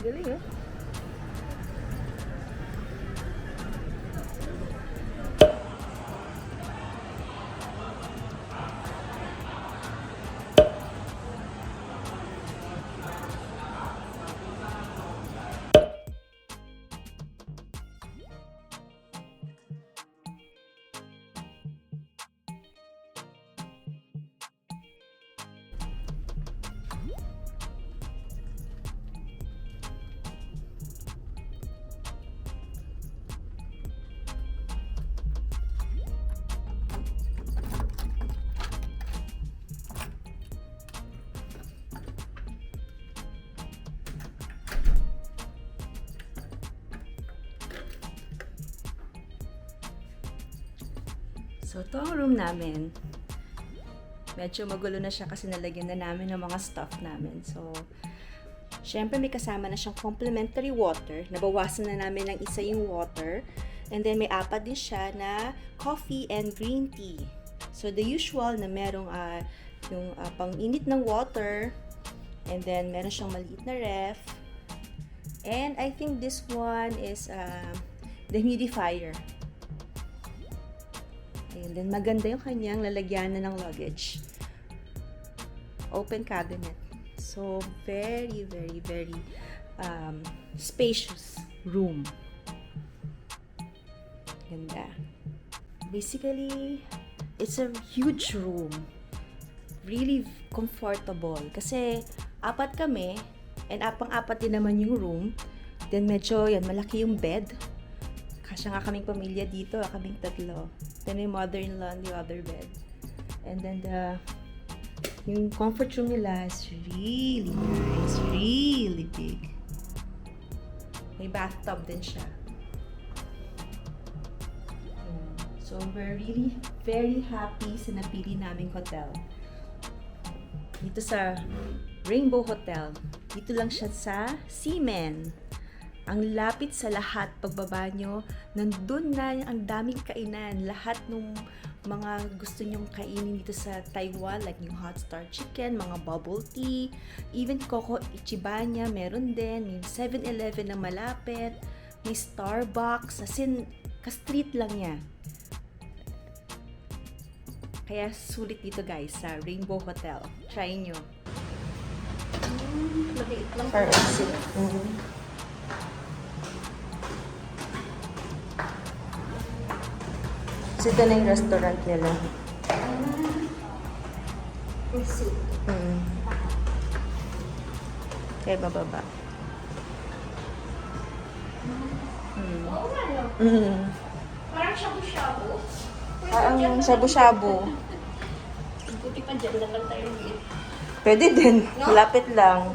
Galing ah. So, ito ang room namin. Medyo magulo na siya kasi nalagyan na namin ng mga stuff namin. So, syempre may kasama na siyang complimentary water. Nabawasan na namin ng isa yung water. And then may apat din siya na coffee and green tea. So, the usual na merong yung pang-init ng water. And then meron siyang maliit na ref. And I think this one is the humidifier. And then maganda yung kanyang lalagyanan ng luggage. Open cabinet. So, very, very, very spacious room. Ganda. Basically, it's a huge room. Really comfortable. Kasi, apat kami, and apang-apat din naman yung room. Then, medyo, yan, malaki yung bed. Kasya nga kaming pamilya dito, kaming tatlo. Then, may mother-in-law on the other bed. And then, yung comfort room nila is really nice. Really big. May bathtub din siya. So, we're really very happy sa napili naming hotel. Dito sa Rainbow Hotel. Dito lang siya sa Seaman. Ang lapit sa lahat, pagbaba nyo, nandun na ang daming kainan. Lahat ng mga gusto nyong kainin dito sa Taiwan, like yung hot star chicken, mga bubble tea, even Coco Ichibanya, meron din. May 7-Eleven na malapit, may Starbucks, as in, ka-street lang niya. Kaya sulit dito guys, sa Rainbow Hotel. Try nyo. Maliit lang. For exit. So, ito na yung restaurant nila. Kaya bababa. Parang shabu-shabu. Ang shabu-shabu. Buti pa dyan na lang tayo ulit. Pwede din. Malapit lang.